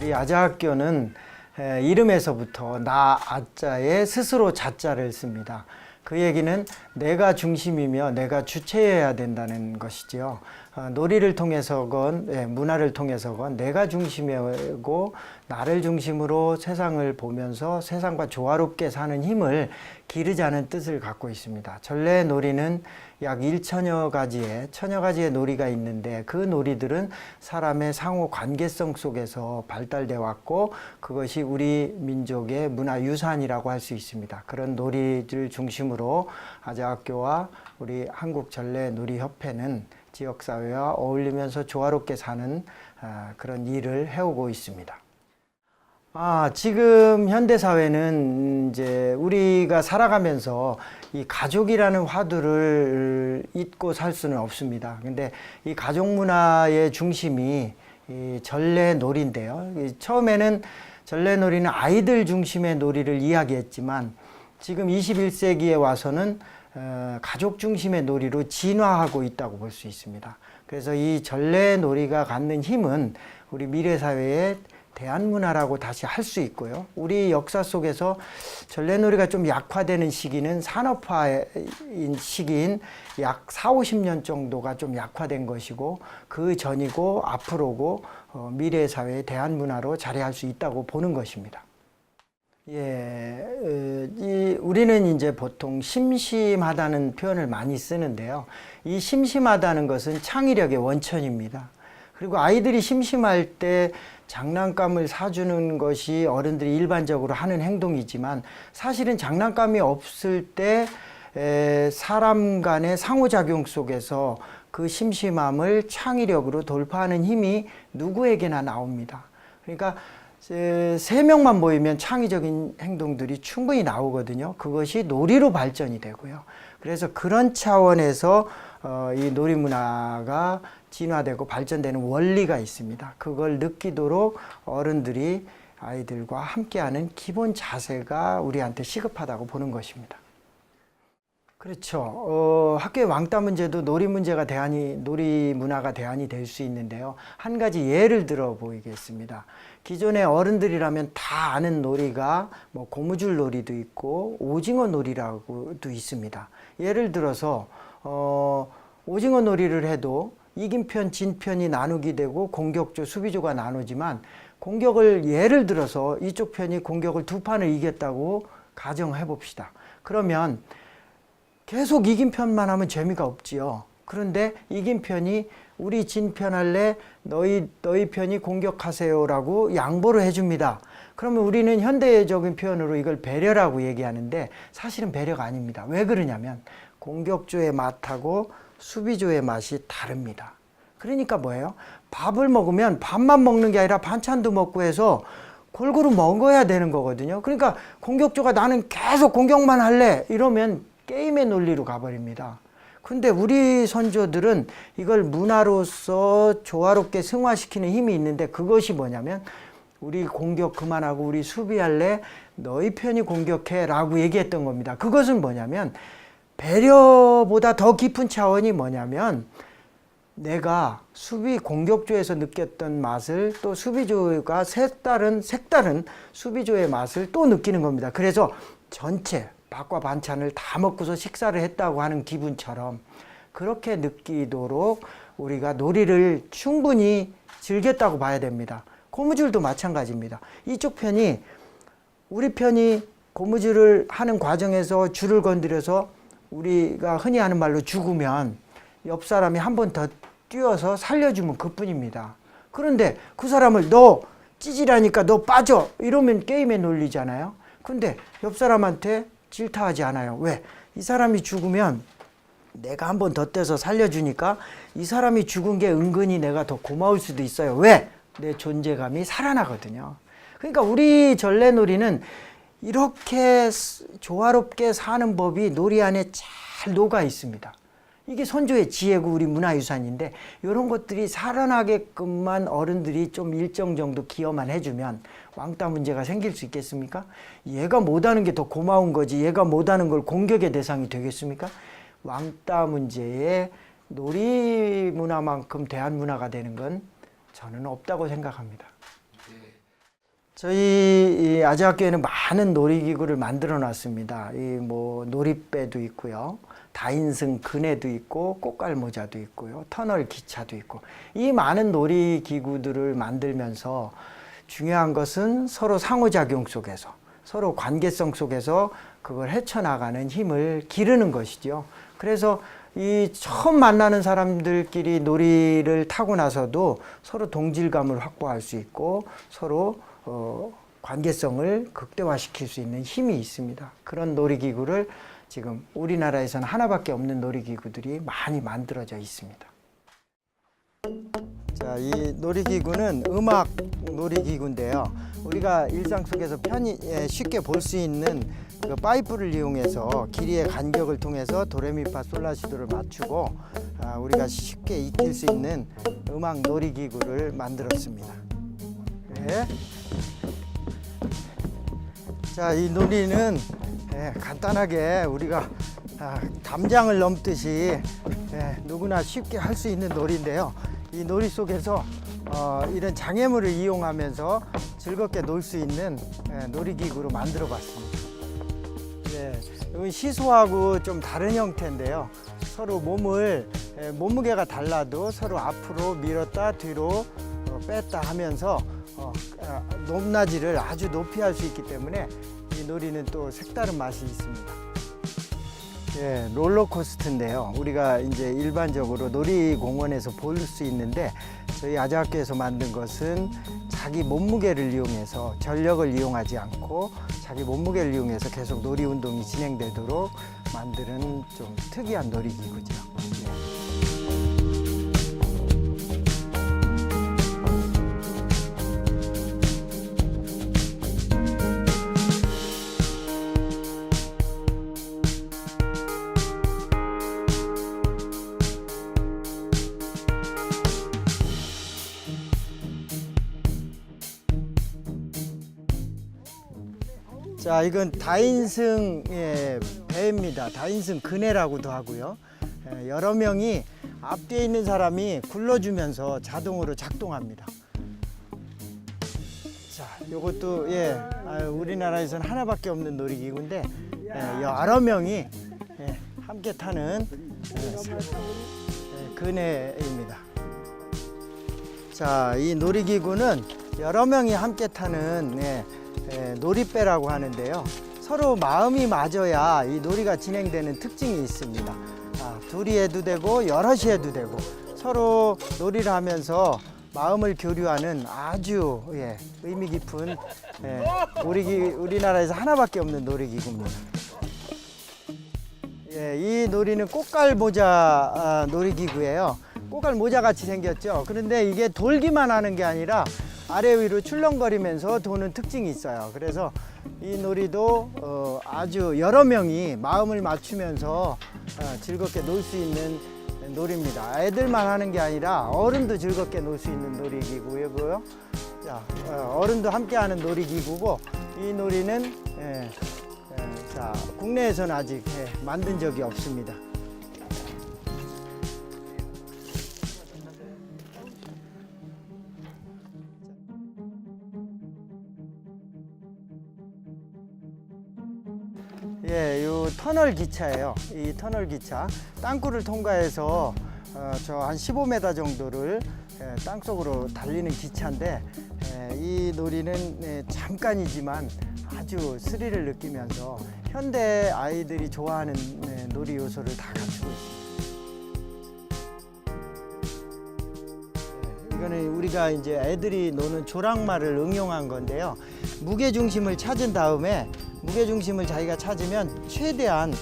우리 아자학교는 이름에서부터 나 아자에 스스로 자자를 씁니다. 그 얘기는 내가 중심이며 내가 주체해야 된다는 것이지요. 놀이를 통해서건 문화를 통해서건 내가 중심이고 나를 중심으로 세상을 보면서 세상과 조화롭게 사는 힘을 기르자는 뜻을 갖고 있습니다. 전래 놀이는 약 1천여 가지의 놀이가 있는데 그 놀이들은 사람의 상호 관계성 속에서 발달돼 왔고 그것이 우리 민족의 문화유산이라고 할 수 있습니다. 그런 놀이를 중심으로 아자학교와 우리 한국전래놀이협회는 지역사회와 어울리면서 조화롭게 사는 그런 일을 해오고 있습니다. 지금 현대사회는 이제 우리가 살아가면서 이 가족이라는 화두를 잊고 살 수는 없습니다. 근데 이 가족 문화의 중심이 이 전래놀이인데요. 처음에는 전래놀이는 아이들 중심의 놀이를 이야기했지만 지금 21세기에 와서는 가족 중심의 놀이로 진화하고 있다고 볼 수 있습니다. 그래서 이 전래놀이가 갖는 힘은 우리 미래사회의 대한문화라고 다시 할 수 있고요. 우리 역사 속에서 전래놀이가 좀 약화되는 시기는 산업화인 시기인 약 40~50년 정도가 좀 약화된 것이고 그 전이고 앞으로고 미래사회의 대한문화로 자리할 수 있다고 보는 것입니다. 우리는 이제 보통 심심하다는 표현을 많이 쓰는데요. 이 심심하다는 것은 창의력의 원천입니다. 그리고 아이들이 심심할 때 장난감을 사주는 것이 어른들이 일반적으로 하는 행동이지만 사실은 장난감이 없을 때 사람 간의 상호작용 속에서 그 심심함을 창의력으로 돌파하는 힘이 누구에게나 나옵니다. 그러니까 3명만 모이면 창의적인 행동들이 충분히 나오거든요. 그것이 놀이로 발전이 되고요. 그래서 그런 차원에서 이 놀이 문화가 진화되고 발전되는 원리가 있습니다. 그걸 느끼도록 어른들이 아이들과 함께하는 기본 자세가 우리한테 시급하다고 보는 것입니다. 그렇죠. 학교의 왕따 문제도 놀이 문화가 대안이 될 수 있는데요. 한 가지 예를 들어 보이겠습니다. 기존의 어른들이라면 다 아는 놀이가 고무줄 놀이도 있고 오징어 놀이라고도 있습니다. 예를 들어서 오징어 놀이를 해도 이긴 편, 진 편이 나누게 되고 공격조, 수비조가 나누지만 공격을 예를 들어서 이쪽 편이 공격을 2판을 이겼다고 가정해 봅시다. 그러면 계속 이긴 편만 하면 재미가 없지요. 그런데 이긴 편이 우리 진 편 할래? 너희 편이 공격하세요라고 양보를 해줍니다. 그러면 우리는 현대적인 표현으로 이걸 배려라고 얘기하는데 사실은 배려가 아닙니다. 왜 그러냐면 공격조의 맛하고 수비조의 맛이 다릅니다. 그러니까 뭐예요? 밥을 먹으면 밥만 먹는 게 아니라 반찬도 먹고 해서 골고루 먹어야 되는 거거든요. 그러니까 공격조가 나는 계속 공격만 할래 이러면 게임의 논리로 가버립니다. 근데 우리 선조들은 이걸 문화로서 조화롭게 승화시키는 힘이 있는데 그것이 뭐냐면 우리 공격 그만하고 우리 수비할래? 너희 편이 공격해 라고 얘기했던 겁니다. 그것은 뭐냐면 배려보다 더 깊은 차원이 뭐냐면 내가 공격조에서 느꼈던 맛을 또 수비조가 색다른 수비조의 맛을 또 느끼는 겁니다. 그래서 전체 밥과 반찬을 다 먹고서 식사를 했다고 하는 기분처럼 그렇게 느끼도록 우리가 놀이를 충분히 즐겼다고 봐야 됩니다. 고무줄도 마찬가지입니다. 이쪽 편이 우리 편이 고무줄을 하는 과정에서 줄을 건드려서 우리가 흔히 하는 말로 죽으면 옆 사람이 한 번 더 뛰어서 살려주면 그뿐입니다. 그런데 그 사람을 너 찌질하니까 너 빠져 이러면 게임의 논리잖아요. 근데 옆 사람한테 질타하지 않아요. 왜? 이 사람이 죽으면 내가 한 번 더 떼서 살려주니까 이 사람이 죽은 게 은근히 내가 더 고마울 수도 있어요. 왜? 내 존재감이 살아나거든요. 그러니까 우리 전래놀이는 이렇게 조화롭게 사는 법이 놀이 안에 잘 녹아 있습니다. 이게 선조의 지혜고 우리 문화유산인데 이런 것들이 살아나게끔만 어른들이 좀 일정 정도 기여만 해주면 왕따 문제가 생길 수 있겠습니까? 얘가 못하는 게 더 고마운 거지 얘가 못하는 걸 공격의 대상이 되겠습니까? 왕따 문제에 놀이 문화만큼 대한 문화가 되는 건 저는 없다고 생각합니다. 저희 이 아재학교에는 많은 놀이기구를 만들어 놨습니다. 이 뭐 놀이배도 있고요. 다인승 그네도 있고 꽃갈모자도 있고요. 터널 기차도 있고. 이 많은 놀이기구들을 만들면서 중요한 것은 서로 상호작용 속에서 서로 관계성 속에서 그걸 헤쳐나가는 힘을 기르는 것이죠. 그래서 이 처음 만나는 사람들끼리 놀이를 타고 나서도 서로 동질감을 확보할 수 있고 서로 관계성을 극대화시킬 수 있는 힘이 있습니다. 그런 놀이기구를 지금 우리나라에서는 하나밖에 없는 놀이기구들이 많이 만들어져 있습니다. 자, 이 놀이기구는 음악 놀이기구인데요. 우리가 일상 속에서 쉽게 볼 수 있는 그 파이프를 이용해서 길이의 간격을 통해서 도레미파솔라시도를 맞추고 우리가 쉽게 익힐 수 있는 음악 놀이기구를 만들었습니다. 네. 자, 이 놀이는 간단하게 우리가 담장을 넘듯이 누구나 쉽게 할 수 있는 놀이인데요. 이 놀이 속에서 이런 장애물을 이용하면서 즐겁게 놀 수 있는 놀이기구로 만들어 봤습니다. 이건 시소하고 좀 다른 형태인데요. 서로 몸무게가 달라도 서로 앞으로 밀었다 뒤로 뺐다 하면서 높낮이를 아주 높이 할 수 있기 때문에 이 놀이는 또 색다른 맛이 있습니다. 롤러코스터인데요. 우리가 이제 일반적으로 놀이공원에서 볼 수 있는데 저희 아재학교에서 만든 것은 자기 몸무게를 이용해서 전력을 이용하지 않고 자기 몸무게를 이용해서 계속 놀이 운동이 진행되도록 만드는 좀 특이한 놀이기구죠. 자, 이건 다인승의 배입니다. 다인승 그네라고도 하고요. 여러 명이 앞뒤에 있는 사람이 굴러주면서 자동으로 작동합니다. 자, 이것도 우리나라에서는 하나밖에 없는 놀이기구인데 여러 명이 함께 타는 그네입니다. 자, 이 놀이기구는 여러 명이 함께 타는 놀이배라고 하는데요. 서로 마음이 맞아야 이 놀이가 진행되는 특징이 있습니다. 둘이 해도 되고 여럿이 해도 되고 서로 놀이를 하면서 마음을 교류하는 아주 의미 깊은 우리나라에서 하나밖에 없는 놀이기구입니다. 이 놀이는 꽃갈모자 놀이기구예요. 꽃갈모자 같이 생겼죠. 그런데 이게 돌기만 하는 게 아니라 아래 위로 출렁거리면서 도는 특징이 있어요. 그래서 이 놀이도 아주 여러 명이 마음을 맞추면서 즐겁게 놀 수 있는 놀이입니다. 애들만 하는 게 아니라 어른도 즐겁게 놀 수 있는 놀이기구고요. 어른도 함께 하는 놀이기구고 이 놀이는 국내에서는 아직 만든 적이 없습니다. 이 터널 기차예요. 이 터널 기차 땅굴을 통과해서 저 한 15m 정도를 땅속으로 달리는 기차인데 이 놀이는 잠깐이지만 아주 스릴을 느끼면서 현대 아이들이 좋아하는 놀이 요소를 다 갖추고 있습니다. 이거는 우리가 이제 애들이 노는 조랑말을 응용한 건데요. 무게 중심을 찾은 다음에 무게 중심을 자기가 찾으면 최대한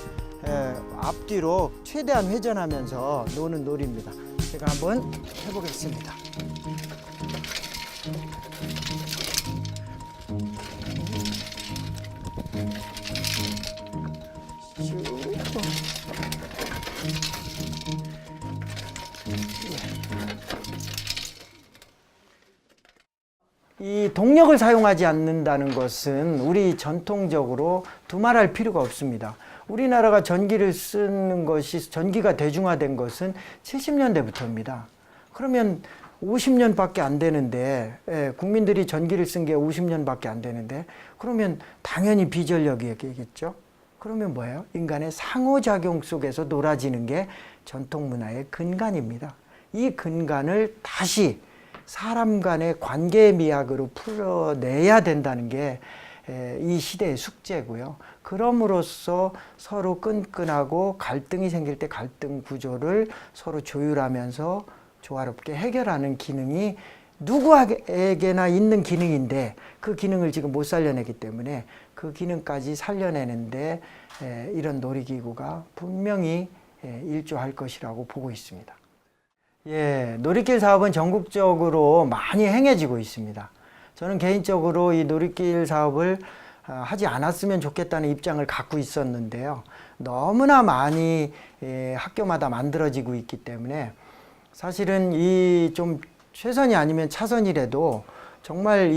앞뒤로 최대한 회전하면서 노는 놀이입니다. 제가 한번 해보겠습니다. 이 동력을 사용하지 않는다는 것은 우리 전통적으로 두말할 필요가 없습니다. 우리나라가 전기를 쓰는 것이 전기가 대중화된 것은 70년대부터입니다. 그러면 50년밖에 안 되는데, 국민들이 전기를 쓴 게 50년밖에 안 되는데, 그러면 당연히 비전력이겠죠. 그러면 뭐예요? 인간의 상호작용 속에서 놀아지는 게 전통 문화의 근간입니다. 이 근간을 다시 사람 간의 관계 미학으로 풀어내야 된다는 게 이 시대의 숙제고요. 그럼으로써 서로 끈끈하고 갈등이 생길 때 갈등 구조를 서로 조율하면서 조화롭게 해결하는 기능이 누구에게나 있는 기능인데 그 기능을 지금 못 살려내기 때문에 그 기능까지 살려내는데 이런 놀이기구가 분명히 일조할 것이라고 보고 있습니다. 예, 놀이길 사업은 전국적으로 많이 행해지고 있습니다. 저는 개인적으로 이 놀이길 사업을 하지 않았으면 좋겠다는 입장을 갖고 있었는데요. 너무나 많이 학교마다 만들어지고 있기 때문에 사실은 이 좀 최선이 아니면 차선이라도 정말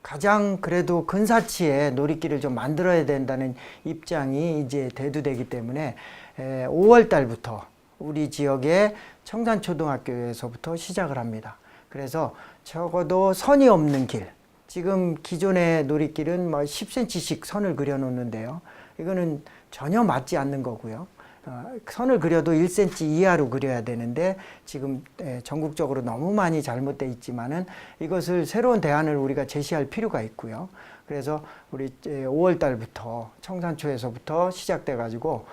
가장 그래도 근사치의 놀이길을 좀 만들어야 된다는 입장이 이제 대두되기 때문에 5월 달부터 우리 지역의 청산초등학교에서부터 시작을 합니다. 그래서 적어도 선이 없는 길, 지금 기존의 놀이길은 뭐 10cm씩 선을 그려 놓는데요. 이거는 전혀 맞지 않는 거고요. 선을 그려도 1cm 이하로 그려야 되는데 지금 전국적으로 너무 많이 잘못되어 있지만은 이것을 새로운 대안을 우리가 제시할 필요가 있고요. 그래서 우리 5월 달부터 청산초에서부터 시작돼 가지고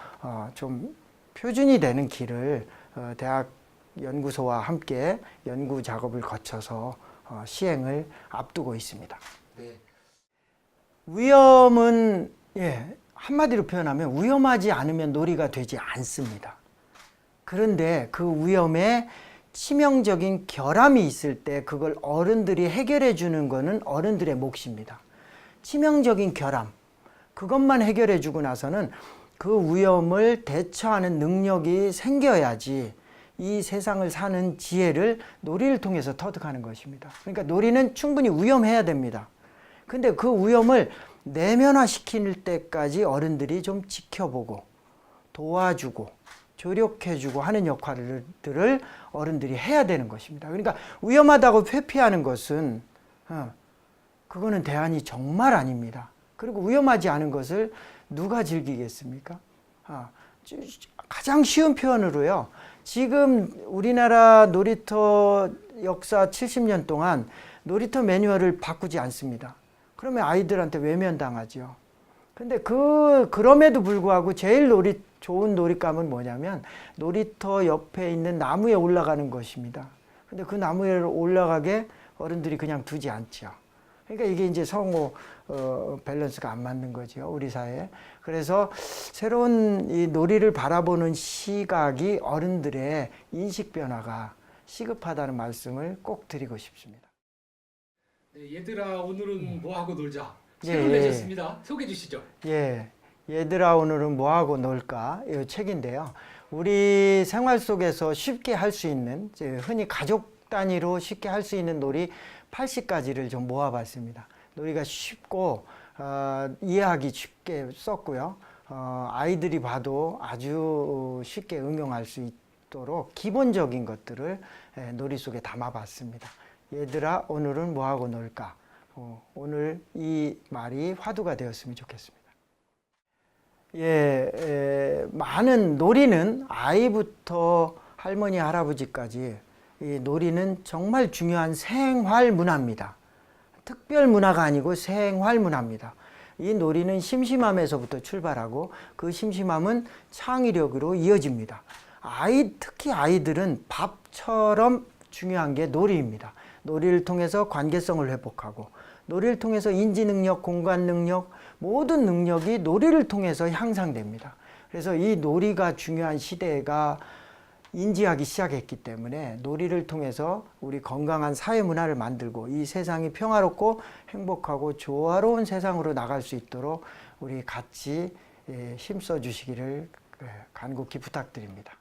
좀 표준이 되는 길을 대학 연구소와 함께 연구 작업을 거쳐서 시행을 앞두고 있습니다. 네. 위험은 한마디로 표현하면 위험하지 않으면 놀이가 되지 않습니다. 그런데 그 위험에 치명적인 결함이 있을 때 그걸 어른들이 해결해 주는 거는 어른들의 몫입니다. 치명적인 결함, 그것만 해결해 주고 나서는 그 위험을 대처하는 능력이 생겨야지 이 세상을 사는 지혜를 놀이를 통해서 터득하는 것입니다. 그러니까 놀이는 충분히 위험해야 됩니다. 근데 그 위험을 내면화시킬 때까지 어른들이 좀 지켜보고 도와주고 조력해주고 하는 역할들을 어른들이 해야 되는 것입니다. 그러니까 위험하다고 회피하는 것은 그거는 대안이 정말 아닙니다. 그리고 위험하지 않은 것을 누가 즐기겠습니까? 가장 쉬운 표현으로요. 지금 우리나라 놀이터 역사 70년 동안 놀이터 매뉴얼을 바꾸지 않습니다. 그러면 아이들한테 외면당하죠. 근데 그럼에도 불구하고 제일 좋은 놀잇감은 뭐냐면 놀이터 옆에 있는 나무에 올라가는 것입니다. 근데 그 나무에 올라가게 어른들이 그냥 두지 않죠. 그러니까 이게 이제 성우 밸런스가 안 맞는 거죠, 우리 사회에. 그래서 새로운 이 놀이를 바라보는 시각이 어른들의 인식 변화가 시급하다는 말씀을 꼭 드리고 싶습니다. 네, 얘들아 오늘은 뭐하고 놀자. 책을 내셨습니다. 소개해 주시죠. 얘들아 오늘은 뭐하고 놀까? 이 책인데요. 우리 생활 속에서 쉽게 할 수 있는, 흔히 가족 단위로 쉽게 할 수 있는 놀이 80가지를 좀 모아봤습니다. 놀이가 쉽고 이해하기 쉽게 썼고요. 아이들이 봐도 아주 쉽게 응용할 수 있도록 기본적인 것들을 놀이 속에 담아봤습니다. 얘들아 오늘은 뭐하고 놀까? 오늘 이 말이 화두가 되었으면 좋겠습니다. 많은 놀이는 아이부터 할머니 할아버지까지 이 놀이는 정말 중요한 생활 문화입니다. 특별 문화가 아니고 생활 문화입니다. 이 놀이는 심심함에서부터 출발하고 그 심심함은 창의력으로 이어집니다. 특히 아이들은 밥처럼 중요한 게 놀이입니다. 놀이를 통해서 관계성을 회복하고 놀이를 통해서 인지 능력, 공간 능력, 모든 능력이 놀이를 통해서 향상됩니다. 그래서 이 놀이가 중요한 시대가 인지하기 시작했기 때문에 놀이를 통해서 우리 건강한 사회 문화를 만들고 이 세상이 평화롭고 행복하고 조화로운 세상으로 나갈 수 있도록 우리 같이 힘써 주시기를 간곡히 부탁드립니다.